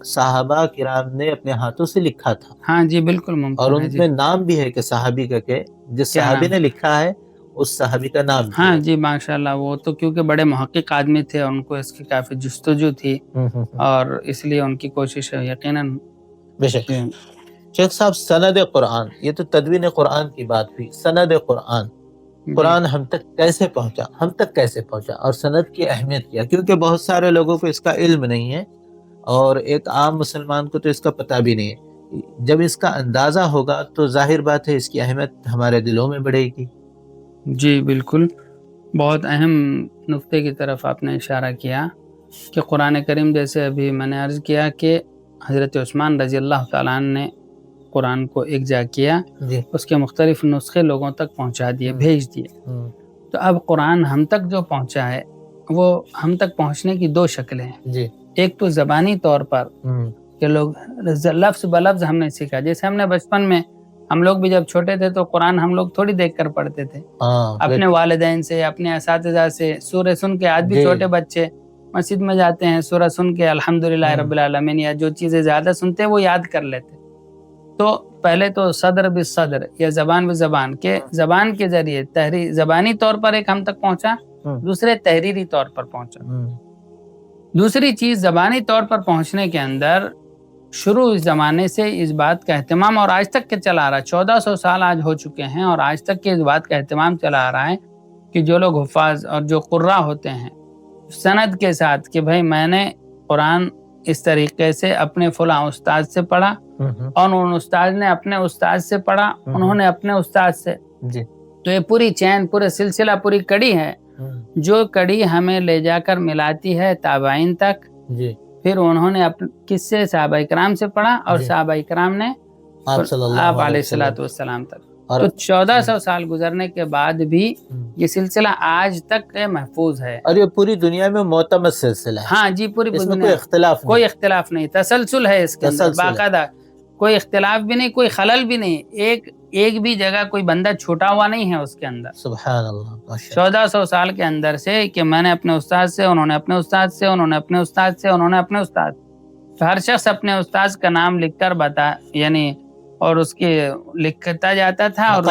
Speaker 1: صحابہ کرام نے اپنے ہاتھوں سے لکھا تھا.
Speaker 2: ہاں جی، بالکل ممکن.
Speaker 1: اور ان میں نام بھی ہے کہ صحابی کا، کہ جس صحابی نے لکھا ہے اس صحابی کا نام.
Speaker 2: ہاں جی، ماشاءاللہ. وہ تو کیونکہ بڑے محقق آدمی تھے، ان کو اس کی کافی جستجو تھی اور اس لیے ان کی کوشش ہے یقیناً.
Speaker 1: بے شک. شیخ صاحب، سند قرآن، یہ تو تدوین قرآن کی بات ہوئی. سند قرآن ہم تک کیسے پہنچا، ہم تک کیسے پہنچا، اور سند کی اہمیت کیا؟ کیونکہ بہت سارے لوگوں کو اس کا علم نہیں ہے اور ایک عام مسلمان کو تو اس کا پتہ بھی نہیں ہے. جب اس کا اندازہ ہوگا تو ظاہر بات ہے اس کی اہمیت ہمارے دلوں میں بڑھے گی.
Speaker 2: جی بالکل، بہت اہم نقطے کی طرف آپ نے اشارہ کیا کہ قرآن کریم، جیسے ابھی میں نے عرض کیا کہ حضرت عثمان رضی اللہ تعالیٰ عنہ نے قرآن کو ایک جا کیا، اس کے مختلف نسخے لوگوں تک پہنچا دیے، بھیج دیے. تو اب قرآن ہم تک جو پہنچا ہے وہ ہم تک پہنچنے کی دو شکلیں ہیں. ایک تو زبانی طور پر کہ لوگ لفظ بلفظ ہم نے سیکھا، جیسے ہم نے بچپن میں، ہم لوگ بھی جب چھوٹے تھے تو قرآن ہم لوگ تھوڑی دیکھ کر پڑھتے تھے، اپنے والدین سے، اپنے اساتذہ سے سورہ سن کے. آج بھی چھوٹے بچے مسجد میں جاتے ہیں، سورہ سن کے الحمدللہ رب العالمین یا جو چیزیں زیادہ سنتے وہ یاد کر لیتے. تو پہلے تو صدر بالصدر یا زبان بزبان کے زبان کے ذریعے زبانی طور پر ایک ہم تک پہنچا، دوسرے تحریری طور پر پہنچا. دوسری چیز زبانی طور پر پہنچنے کے اندر شروع اس زمانے سے اس بات کا اہتمام، اور آج تک کے چلا آ رہا ہے، 1400 سال آج ہو چکے ہیں اور آج تک کے اس بات کا اہتمام چلا آ رہا ہے کہ جو لوگ حفاظ اور جو قراء ہوتے ہیں سند کے ساتھ کہ بھائی میں نے قرآن اس طریقے سے اپنے فلاں استاد سے پڑھا اور ان استاد نے اپنے استاد سے پڑھا، انہوں نے اپنے استاد سے. تو یہ پوری چین، پورے سلسلہ، پوری کڑی ہے جو کڑی ہمیں لے جا کر ملاتی ہے تابعین تک. پھر انہوں نے کس سے؟ صحابہ کرام سے پڑھا اور صحابہ کرام نے آپ علیہ الصلوۃ والسلام تک. تو 1400 سال گزرنے کے بعد بھی یہ سلسلہ آج تک محفوظ ہے اور
Speaker 1: یہ پوری دنیا میں معتمد سلسلہ ہے.
Speaker 2: ہاں جی، پوری
Speaker 1: اس میں کوئی اختلاف
Speaker 2: نہیں، تسلسل ہے اس کے اندر باقاعدہ، کوئی اختلاف بھی نہیں، کوئی خلل بھی نہیں، ایک بھی جگہ کوئی بندہ چھوٹا ہوا نہیں ہے اس کے اندر.
Speaker 1: سبحان اللہ.
Speaker 2: 1400 سال کے اندر سے کہ میں نے اپنے استاد سے، انہوں نے اپنے استاد سے، انہوں نے اپنے استاد سے، انہوں نے اپنے استاد. ہر شخص اپنے استاد کا نام لکھ کر یعنی اور اس کی لکھتا جاتا تھا اور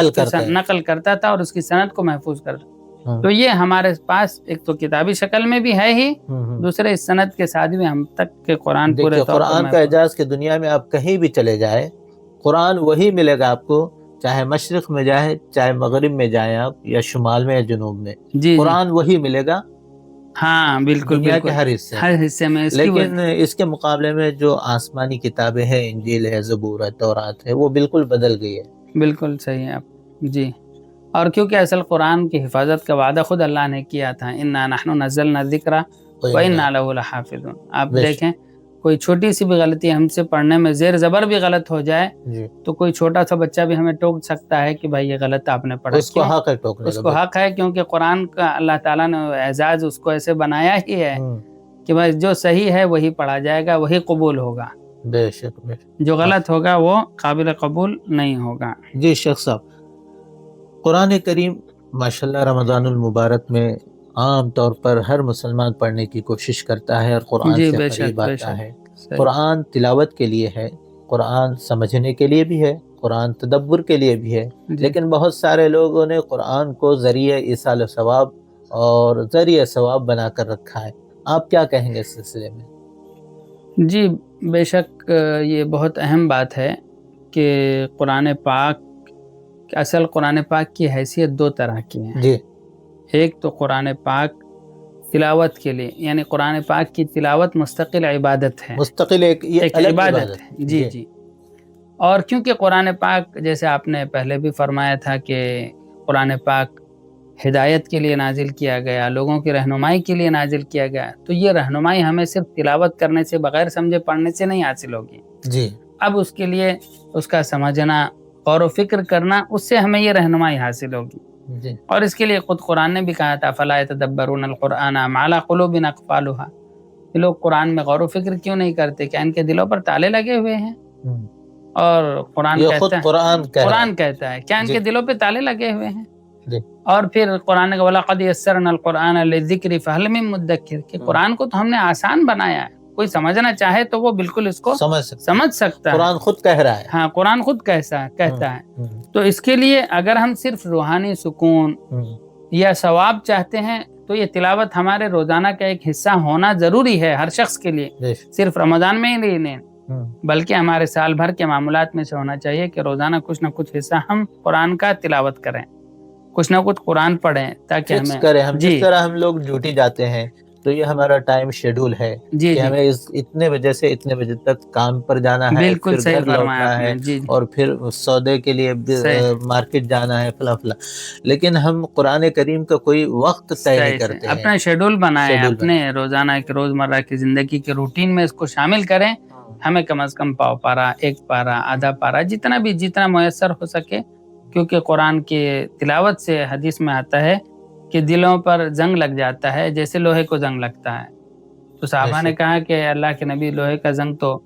Speaker 2: نقل کرتا تھا اور اس کی سند کو محفوظ کرتا. تو یہ ہمارے پاس ایک تو کتابی شکل میں بھی ہے ہی، دوسرے اس سند کے ساتھ بھی ہم تک کے قرآن پورے طور پر
Speaker 1: قرآن کا اعجاز کہ دنیا میں آپ کہیں بھی چلے جائے قرآن وہی ملے گا آپ کو، چاہے مشرق میں جائے، چاہے مغرب میں جائیں آپ، یا شمال میں یا جنوب میں، قرآن وہی ملے گا.
Speaker 2: ہاں بالکل
Speaker 1: دنیا کے
Speaker 2: بالکل،
Speaker 1: ہر حصے میں.
Speaker 2: ہر حصے میں اس کی
Speaker 1: لیکن اس کے مقابلے میں جو آسمانی کتابیں ہیں، انجیل ہے، زبور ہے، تورات ہے، وہ بالکل بدل گئی ہے.
Speaker 2: بالکل صحیح ہے آپ جی. اور کیونکہ اصل قرآن کی حفاظت کا وعدہ خود اللہ نے کیا تھا، انا نحن نزلنا الذکر وانا لہ لحافظون. آپ
Speaker 1: بے شک.
Speaker 2: دیکھیں کوئی چھوٹی سی بھی غلطی ہم سے پڑھنے میں زیر زبر بھی غلط ہو جائے
Speaker 1: جی
Speaker 2: تو کوئی چھوٹا سا بچہ بھی ہمیں ٹوک سکتا ہے کہ بھائی یہ غلط آپ نے پڑھا.
Speaker 1: اس کو
Speaker 2: کیوں؟
Speaker 1: حق ہے ٹوکنے
Speaker 2: اس
Speaker 1: کا.
Speaker 2: کو حق ہے، کیونکہ قرآن کا اللہ تعالیٰ نے اعزاز اس کو ایسے بنایا ہی ہے کہ بھائی جو صحیح ہے وہی پڑھا جائے گا، وہی قبول ہوگا.
Speaker 1: بے شک بے شک.
Speaker 2: جو غلط ہوگا وہ قابل قبول نہیں ہوگا.
Speaker 1: جی شیخ صاحب، قرآن کریم ماشاءاللہ رمضان المبارک میں عام طور پر ہر مسلمان پڑھنے کی کوشش کرتا ہے اور قرآن
Speaker 2: جی
Speaker 1: سے
Speaker 2: بے
Speaker 1: قریب
Speaker 2: شک بے
Speaker 1: آتا
Speaker 2: شک
Speaker 1: ہے.
Speaker 2: صحیح.
Speaker 1: قرآن تلاوت کے لیے ہے، قرآن سمجھنے کے لیے بھی ہے، قرآن تدبر کے لیے بھی ہے.
Speaker 2: جی
Speaker 1: لیکن بہت سارے لوگوں نے قرآن کو ذریعہ ایصال ثواب اور ذریعہ ثواب بنا کر رکھا ہے. آپ کیا کہیں گے اس سلسلے میں؟
Speaker 2: جی بے شک یہ بہت اہم بات ہے کہ قرآن پاک اصل قرآن پاک کی حیثیت دو طرح کی ہیں.
Speaker 1: جی
Speaker 2: ایک تو قرآن پاک تلاوت کے لیے، یعنی قرآن پاک کی تلاوت مستقل عبادت ہے،
Speaker 1: مستقل یہ
Speaker 2: ایک
Speaker 1: الگ
Speaker 2: عبادت ہے. جی جی. اور کیونکہ قرآن پاک جیسے آپ نے پہلے بھی فرمایا تھا کہ قرآن پاک ہدایت کے لیے نازل کیا گیا، لوگوں کی رہنمائی کے لیے نازل کیا گیا، تو یہ رہنمائی ہمیں صرف تلاوت کرنے سے، بغیر سمجھے پڑھنے سے نہیں حاصل ہوگی.
Speaker 1: جی
Speaker 2: اب اس کے لیے اس کا سمجھنا، غور و فکر کرنا، اس سے ہمیں یہ رہنمائی حاصل ہوگی.
Speaker 1: جی
Speaker 2: اور اس کے لیے خود قرآن نے بھی کہا تھا فَلَا يَتَدَبَّرُونَ الْقُرْآنَ مَا عَلَىٰ قُلُوبٍ أَقْفَالُهَا. یہ لوگ قرآن میں غور و فکر کیوں نہیں کرتے؟ کیا ان کے دلوں پر تالے لگے ہوئے ہیں؟ اور قرآن
Speaker 1: یہ
Speaker 2: کہتا
Speaker 1: خود
Speaker 2: ہے، قرآن کہتا ہے کیا ان کے دلوں پہ تالے لگے ہوئے ہیں؟
Speaker 1: جی.
Speaker 2: اور پھر قرآن کا وَلَقَدْ يَسَّرْنَا الْقُرْآنَ لِلذِّكْرِ فَهَلْ مِن مُدَّكِّرٍ کہ قرآن کو تو ہم نے آسان بنایا ہے، کوئی سمجھنا چاہے تو وہ بالکل اس کو سمجھ سکتا ہے.
Speaker 1: قرآن خود کہہ رہا ہے.
Speaker 2: ہاں قرآن خود کہتا ہے. تو اس کے لیے اگر ہم صرف روحانی سکون یا ثواب چاہتے ہیں تو یہ تلاوت ہمارے روزانہ کا ایک حصہ ہونا ضروری ہے ہر شخص کے لیے، صرف رمضان میں ہی نہیں بلکہ ہمارے سال بھر کے معمولات میں سے ہونا چاہیے کہ روزانہ کچھ نہ کچھ حصہ ہم قرآن کا تلاوت کریں، کچھ نہ کچھ قرآن پڑھیں تاکہ ہمیں
Speaker 1: کریں. ہم جس طرح ہم لوگ ڈیوٹی جاتے ہیں تو یہ ہمارا ٹائم شیڈول ہے کہ ہمیں اتنے بجے سے اتنے بجے تک کام پر جانا ہے،
Speaker 2: بالکل
Speaker 1: پھر گھر لوٹنا ہے، اور پھر سودے کے لیے مارکیٹ جانا ہے فلاں فلاں. لیکن ہم قرآن کریم کا کوئی وقت طے نہیں کرتے ہیں.
Speaker 2: اپنا شیڈول بنائیں، اپنے روزانہ کی روزمرہ کی زندگی کے روٹین میں اس کو شامل کریں. ہمیں کم از کم پاؤ پارا، ایک پارا، آدھا پارا، جتنا میسر ہو سکے، کیونکہ قرآن کی تلاوت سے حدیث میں آتا ہے کہ دلوں پر زنگ لگ جاتا ہے جیسے لوہے کو زنگ لگتا ہے. تو صحابہ نے کہا کہ اللہ کے نبی لوہے کا زنگ تو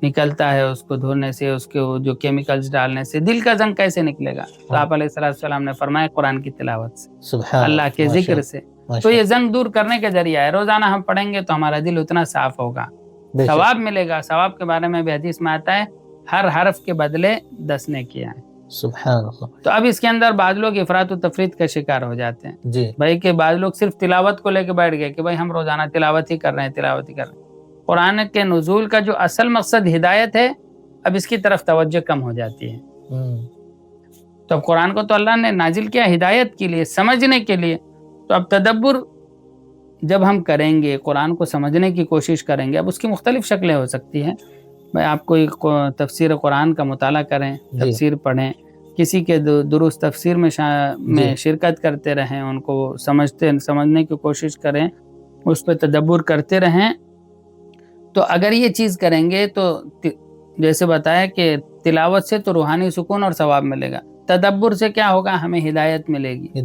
Speaker 2: نکلتا ہے اس کو دھونے سے، اس کے جو کیمیکلز ڈالنے سے، دل کا زنگ کیسے نکلے گا؟ تو آپ علیہ السلام نے فرمایا قرآن کی تلاوت سے، اللہ کے ذکر سے. تو یہ زنگ دور کرنے کا ذریعہ ہے. روزانہ ہم پڑھیں گے تو ہمارا دل اتنا صاف ہوگا، ثواب ملے گا. ثواب کے بارے میں بھی حدیث میں آتا ہے ہر حرف کے بدلے 10 نیکیاں ہیں.
Speaker 1: سبحان اللہ. تو
Speaker 2: اب اس کے اندر بعض لوگ افراط و تفریط کا شکار ہو جاتے ہیں.
Speaker 1: جی
Speaker 2: بھائی کہ بعض لوگ صرف تلاوت کو لے کے بیٹھ گئے کہ بھائی ہم روزانہ تلاوت ہی کر رہے ہیں. قرآن کے نزول کا جو اصل مقصد ہدایت ہے، اب اس کی طرف توجہ کم ہو جاتی ہے. تو اب قرآن کو تو اللہ نے نازل کیا ہدایت کے لیے، سمجھنے کے لیے. تو اب تدبر جب ہم کریں گے، قرآن کو سمجھنے کی کوشش کریں گے، اب اس کی مختلف شکلیں ہو سکتی ہیں. بھائی آپ کوئی تفسیر قرآن کا مطالعہ کریں، تفسیر پڑھیں، کسی کے درست تفسیر میں شرکت کرتے رہیں، ان کو سمجھنے کی کوشش کریں، اس پہ تدبر کرتے رہیں. تو اگر یہ چیز کریں گے تو جیسے بتایا کہ تلاوت سے تو روحانی سکون اور ثواب ملے گا، تدبر سے کیا ہوگا؟ ہمیں ہدایت ملے گی،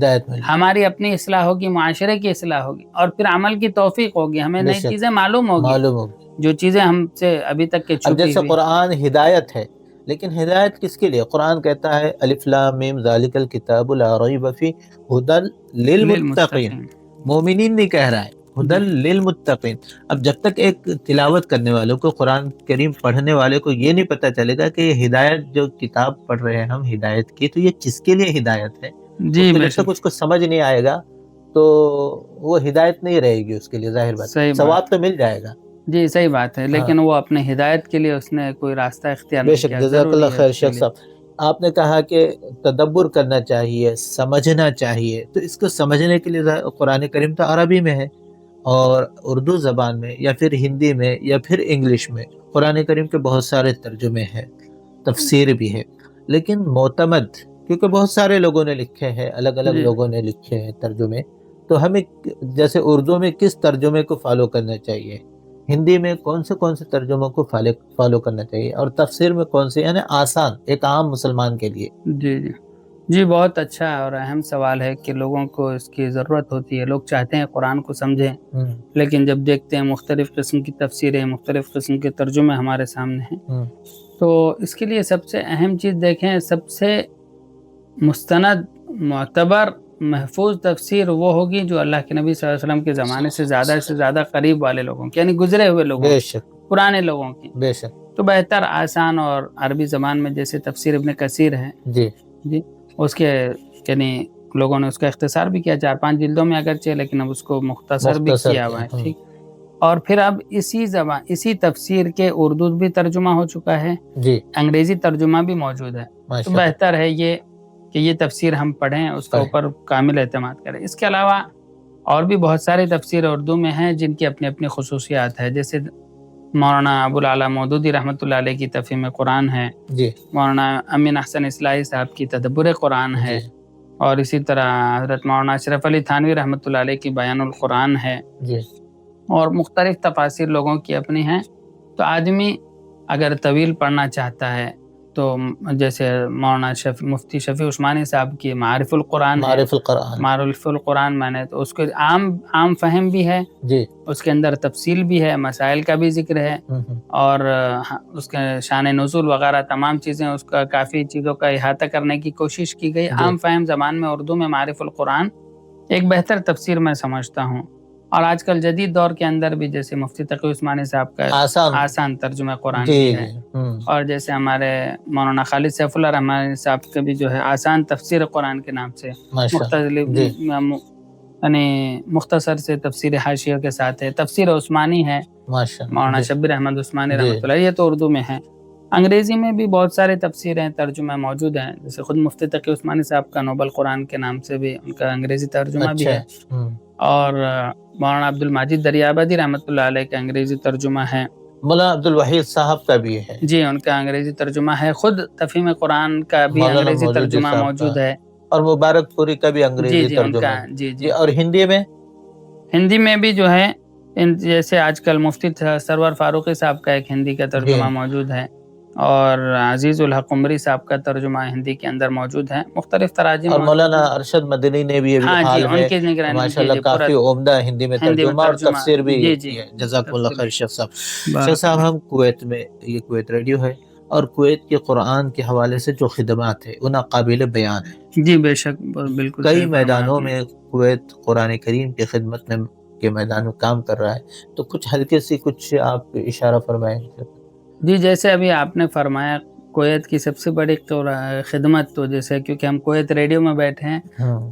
Speaker 2: ہماری اپنی اصلاح ہوگی، معاشرے کی اصلاح ہوگی، اور پھر عمل کی توفیق ہوگی، ہمیں نئی چیزیں معلوم ہوگی، جو چیزیں ہم سے ابھی تک کے چھپی ہوئی.
Speaker 1: جیسے قرآن ہدایت ہے، لیکن ہدایت کس کے لیے؟ قرآن کہتا ہے الف لام میم ذالک الکتاب لا ریب فیہ ھدی للمتقین. مومنین نہیں کہہ رہا ہے، ھدی للمتقین. اب جب تک ایک تلاوت کرنے والوں کو، قرآن کریم پڑھنے والے کو یہ نہیں پتہ چلے گا کہ یہ ہدایت جو کتاب پڑھ رہے ہیں ہم ہدایت کی، تو یہ کس کے لیے ہدایت ہے، جب تک اس کو سمجھ نہیں آئے گا تو وہ ہدایت نہیں رہے گی اس کے لیے. ظاہر بات، ثواب تو مل جائے گا.
Speaker 2: جی صحیح بات ہے، لیکن وہ اپنے ہدایت کے لیے اس نے کوئی راستہ اختیار نہیں کیا.
Speaker 1: جزاک اللہ خیر شیخ صاحب. آپ نے کہا کہ تدبر کرنا چاہیے، سمجھنا چاہیے، تو اس کو سمجھنے کے لیے قرآن کریم تو عربی میں ہے، اور اردو زبان میں یا پھر ہندی میں یا پھر انگلش میں قرآن کریم کے بہت سارے ترجمے ہیں، تفسیر بھی ہے، لیکن معتمد کیونکہ بہت سارے لوگوں نے لکھے ہیں، الگ الگ
Speaker 2: جی
Speaker 1: لوگوں نے لکھے ہیں ترجمے، تو ہمیں جیسے اردو میں کس ترجمے کو فالو کرنا چاہیے، ہندی میں کون سے ترجموں کو فالو کرنا چاہیے، اور تفسیر میں کون سے، یعنی آسان ایک عام مسلمان کے لیے؟
Speaker 2: جی جی جی بہت اچھا اور اہم سوال ہے کہ لوگوں کو اس کی ضرورت ہوتی ہے. لوگ چاہتے ہیں قرآن کو سمجھیں، لیکن جب دیکھتے ہیں مختلف قسم کی تفسیریں، مختلف قسم کے ترجمے ہمارے سامنے ہیں، تو اس کے لیے سب سے اہم چیز دیکھیں، سب سے مستند، معتبر، محفوظ تفسیر وہ ہوگی جو اللہ کے نبی صلی اللہ علیہ وسلم کے زمانے سے زیادہ قریب والے لوگوں کی، یعنی گزرے ہوئے لوگوں
Speaker 1: بے
Speaker 2: کی،
Speaker 1: شک
Speaker 2: پرانے لوگوں کی.
Speaker 1: بے شک.
Speaker 2: تو بہتر، آسان اور عربی زبان میں جیسے تفسیر ابن کثیر ہے،
Speaker 1: جی
Speaker 2: جی اس کے یعنی لوگوں نے اس کا اختصار بھی کیا 4-5 جلدوں میں اگرچہ، لیکن اب اس کو مختصر بھی کیا ہوا ہے. ٹھیک. اور پھر اب اسی تفسیر کے اردو بھی ترجمہ ہو چکا ہے،
Speaker 1: جی
Speaker 2: انگریزی ترجمہ بھی موجود ہے. تو بہتر ہے یہ کہ یہ تفسیر ہم پڑھیں، اس کے اوپر کامل اعتماد کریں. اس کے علاوہ اور بھی بہت سارے تفسیر اردو میں ہیں جن کی اپنی اپنی خصوصیات ہے، جیسے مولانا ابوالعلا مودودی رحمۃ اللہ علیہ کی تفہیم قرآن ہے،
Speaker 1: جی
Speaker 2: مولانا امین احسن اصلاحی صاحب کی تدبر قرآن ہے، اور اسی طرح حضرت مولانا اشرف علی تھانوی رحمۃ اللہ علیہ کی بیان القرآن ہے،
Speaker 1: جی
Speaker 2: اور مختلف تفاسیر لوگوں کی اپنی ہیں. تو آدمی اگر طویل پڑھنا چاہتا ہے تو جیسے مولانا مفتی شفیع عثمانی صاحب کی معارف القرآن ہے، معارف القرآن میں نے تو اس کے عام فہم بھی ہے،
Speaker 1: جی
Speaker 2: اس کے اندر تفصیل بھی ہے، مسائل کا بھی ذکر ہے، اور اس کے شان نزول وغیرہ تمام چیزیں، اس کا کافی چیزوں کا احاطہ کرنے کی کوشش کی گئی. عام فہم زبان میں اردو میں معارف القرآن ایک بہتر تفسیر میں سمجھتا ہوں. اور آج کل جدید دور کے اندر بھی جیسے مفتی تقی عثمانی صاحب کا آسان ترجمہ قرآن بھی ہے، اور جیسے ہمارے مولانا خالد سیف اللہ رحمانی صاحب کا بھی جو ہے آسان تفسیر قرآن کے نام سے مختصر سے تفسیر حاشیہ کے ساتھ ہے. تفسیر عثمانی ہے، مولانا شبیر احمد عثمانی رحمۃ اللہ، یہ تو اردو میں ہے. انگریزی میں بھی بہت سارے تفسیریں ترجمہ موجود ہیں، جیسے خود مفتی تقی عثمانی صاحب کا نوبل قرآن کے نام سے بھی ان کا انگریزی ترجمہ بھی ہے، اور مولانا عبد الماجد دریابادی رحمۃ اللہ علیہ کا انگریزی ترجمہ ہے.
Speaker 1: مولانا عبد الوحید صاحب کا بھی ہے،
Speaker 2: جی ان کا انگریزی ترجمہ ہے. خود تفہیم قرآن کا بھی انگریزی ترجمہ موجود ہے،
Speaker 1: اور مبارک پوری کا بھی انگریزی ترجمہ.
Speaker 2: جی
Speaker 1: اور ہندی
Speaker 2: میں بھی جو ہے جیسے آج کل مفتی سرور فاروقی صاحب کا ایک ہندی کا ترجمہ موجود ہے، اور عزیز الحق عمری صاحب کا ترجمہ ہندی کے اندر موجود ہے. مختلف تراجم،
Speaker 1: اور مولانا ارشد مدنی نے بھی حال میں ماشاءاللہ کافی عمدہ ہندی میں ترجمہ اور تفسیر بھی کی ہے. جزاک اللہ خیر شیخ صاحب. شیخ صاحب ہم کویت میں، یہ کویت ریڈیو ہے، اور کویت کے قرآن کے حوالے سے جو خدمات ہے وہ ناقابل بیان ہے.
Speaker 2: جی بے شک، بالکل
Speaker 1: کئی میدانوں میں کویت قرآن کریم کی خدمت میں کے میدان میں کام کر رہا ہے، تو کچھ ہلکے سی کچھ آپ اشارہ فرمائیں.
Speaker 2: جی جیسے ابھی آپ نے فرمایا، کویت کی سب سے بڑی خدمت تو جیسے کیونکہ ہم کویت ریڈیو میں بیٹھے ہیں،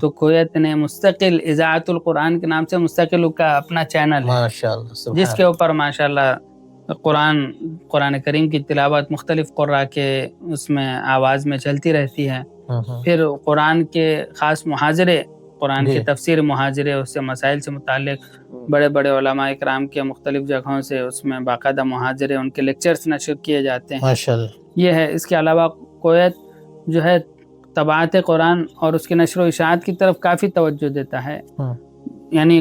Speaker 2: تو کویت نے مستقل اذاعت القرآن کے نام سے مستقل کا اپنا چینل ہے، ماشاءاللہ، جس کے اوپر ماشاءاللہ قرآن کریم کی تلاوت مختلف قراء کے اس میں آواز میں چلتی رہتی ہے. پھر قرآن کے خاص محاضرے، قرآن کی تفسیر محاضرے، اس سے مسائل سے متعلق بڑے بڑے علماء اکرام کے مختلف جگہوں سے اس میں باقاعدہ محاضرے، ان کے لیکچرز نشر کیے جاتے ہیں.
Speaker 1: ماشاءاللہ
Speaker 2: یہ ہے. اس کے علاوہ کویت جو ہے طباعت قرآن اور اس کی نشر و اشاعت کی طرف کافی توجہ دیتا ہے. یعنی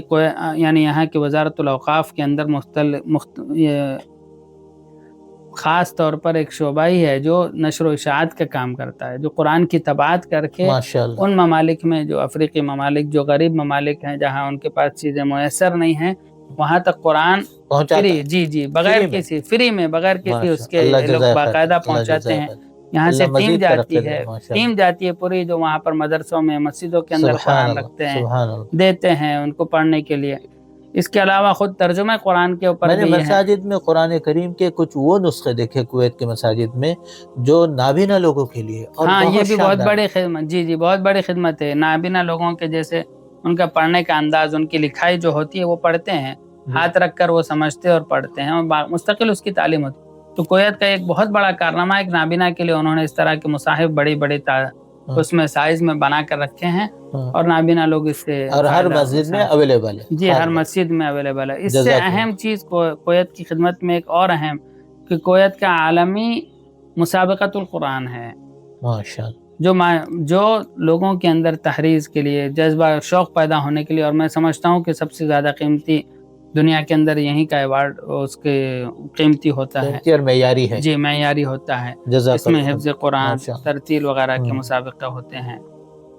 Speaker 2: یہاں کی وزارت الاوقاف کے اندر خاص طور پر ایک شعبہ ہی ہے جو نشر و اشاعت کا کام کرتا ہے، جو قرآن کی طباعت کر کے ان ممالک میں، جو افریقی ممالک، جو غریب ممالک ہیں، جہاں ان کے پاس چیزیں میسر نہیں ہیں، وہاں تک قرآن فری، جی بغیر کسی اس کے لوگ باقاعدہ پہنچاتے ہیں. یہاں سے ٹیم جاتی ہے پوری، جو وہاں پر مدرسوں میں، مسجدوں کے اندر قرآن رکھتے ہیں، دیتے ہیں ان کو پڑھنے کے لیے. اس کے علاوہ خود ترجمہ قرآن کے اوپر
Speaker 1: میں نے مساجد میں قرآن کریم کے کچھ وہ نسخے دیکھے کویت کے مساجد میں جو نابینا لوگوں کے لیے، اور
Speaker 2: یہ بھی بہت بڑی خدمت. جی بہت بڑی خدمت ہے. نابینا لوگوں کے جیسے ان کا پڑھنے کا انداز، ان کی لکھائی جو ہوتی ہے وہ پڑھتے ہیں، ہاتھ رکھ کر وہ سمجھتے اور پڑھتے ہیں، اور مستقل اس کی تعلیم ہوتی. تو کویت کا ایک بہت بڑا کارنامہ ایک نابینا کے لیے انہوں نے اس طرح کے مصاحف بڑی اس میں سائز میں بنا کر رکھے ہیں اور نابینا لوگ اس سے
Speaker 1: اور ہر مسجد میں اویلیبل ہے.
Speaker 2: جی ہر مسجد میں اویلیبل ہے. اس سے اہم چیز کویت کی خدمت میں ایک اور اہم کہ کویت کا عالمی مسابقۃ القرآن ہے
Speaker 1: ماشاءاللہ،
Speaker 2: جو لوگوں کے اندر تحریض کے لیے جذبہ شوق پیدا ہونے کے لیے، اور میں سمجھتا ہوں کہ سب سے زیادہ قیمتی دنیا کے اندر یہیں کا ایوارڈ اس کے قیمتی ہوتا ہے
Speaker 1: اور معیاری ہے.
Speaker 2: جی معیاری ہوتا ہے. اس میں حفظ قرآن، ترتیل وغیرہ کے مسابقہ ہوتے ہیں.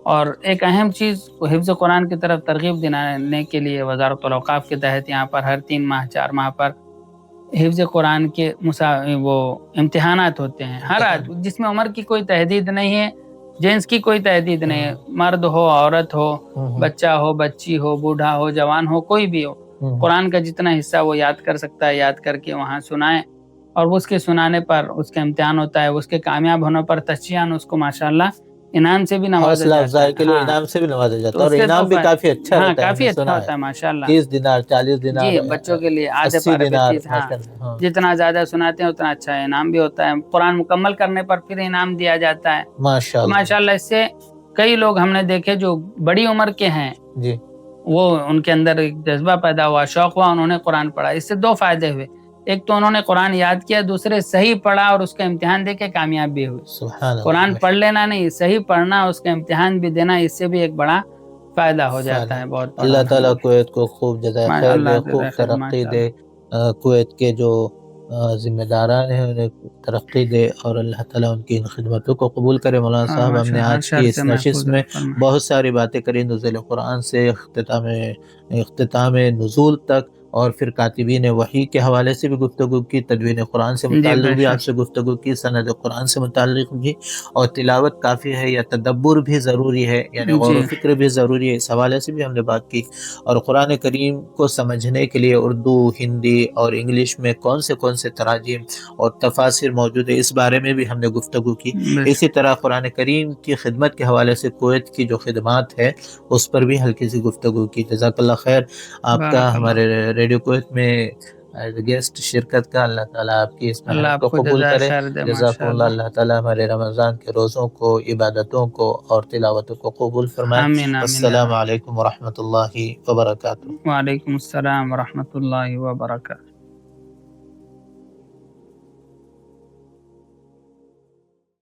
Speaker 2: اور ایک اہم چیز حفظ قرآن کی طرف ترغیب دلانے کے لیے وزارت الاوقاف کے تحت یہاں پر ہر 3 ماہ 4 ماہ پر حفظ قرآن کے وہ امتحانات ہوتے ہیں. ہر جس میں عمر کی کوئی تحدید نہیں ہے، جنس کی کوئی تحدید نہیں ہے، مرد ہو عورت ہو، بچہ ہو بچی ہو، بوڑھا ہو جوان ہو، کوئی بھی ہو، قرآن کا جتنا حصہ وہ یاد کر سکتا ہے یاد کر کے وہاں سنائیں. اور اس کے سنانے پر اس کا امتحان ہوتا ہے. اس کے کامیاب ہونے پر تشجیعاً اس کو ماشاءاللہ انعام سے بھی نوازا جاتا ہے.
Speaker 1: کے لیے انعام سے بھی نوازا جاتا ہے اور انعام بھی کافی اچھا ہوتا ہے.
Speaker 2: کافی اچھا ہوتا ہے ماشاءاللہ.
Speaker 1: 30 دینار 40 دینار
Speaker 2: جی بچوں کے لیے آدھے پارے پہ 30. جتنا زیادہ سناتے ہیں اتنا اچھا ہے. انعام بھی ہوتا ہے. قرآن مکمل کرنے پر پھر انعام دیا جاتا ہے ماشاءاللہ. اس سے کئی لوگ ہم نے دیکھے جو بڑی عمر کے ہیں
Speaker 1: جی،
Speaker 2: وہ ان کے اندر ایک جذبہ پیدا ہوا، شوق ہوا، انہوں نے قرآن پڑھا. اس سے 2 فائدے ہوئے. ایک تو انہوں نے قرآن یاد کیا، دوسرے صحیح پڑھا اور اس کا امتحان دے کے کامیاب بھی ہوئے. قرآن پڑھ لینا نہیں، صحیح پڑھنا، اس کا امتحان بھی دینا، اس سے بھی ایک بڑا فائدہ ہو جاتا ہے. بہت
Speaker 1: اللہ تعالیٰ کویت کو خوب جزائے خیر دے، خوب ترقی دے. کویت کے جو ذمہ داران ہیں انہیں ترقی دے اور اللہ تعالیٰ ان کی ان خدمتوں کو قبول کرے. مولانا صاحب، ہم نے آج کی اس نشست میں بہت ساری باتیں کری، نزول قرآن سے اختتام نزول تک، اور پھر کاتبین وحی کے حوالے سے بھی گفتگو کی، تدوین قرآن سے متعلق بھی آپ سے گفتگو کی، سند قرآن سے متعلق بھی، اور تلاوت کافی ہے یا تدبر بھی ضروری ہے، یعنی غور و فکر بھی ضروری ہے، اس حوالے سے بھی ہم نے بات کی. اور قرآن کریم کو سمجھنے کے لیے اردو، ہندی اور انگلش میں کون سے تراجم اور تفاسیر موجود ہے، اس بارے میں بھی ہم نے گفتگو کی. اسی طرح قرآن کریم کی خدمت کے حوالے سے کویت کی جو خدمات ہے اس پر بھی ہلکی سی گفتگو کی. جزاک اللہ خیر آپ کا ہمارے ریڈیو کویت میں گیسٹ شرکت کا. اللہ تعالیٰ آپ کی اس محنت کو قبول کرے. جزاک اللہ. اللہ تعالیٰ ہمارے رمضان کے روزوں کو، عبادتوں کو اور تلاوتوں کو قبول فرمائے. السلام علیکم ورحمۃ اللہ وبرکاتہ.
Speaker 2: وعلیکم السلام ورحمۃ اللہ وبرکاتہ.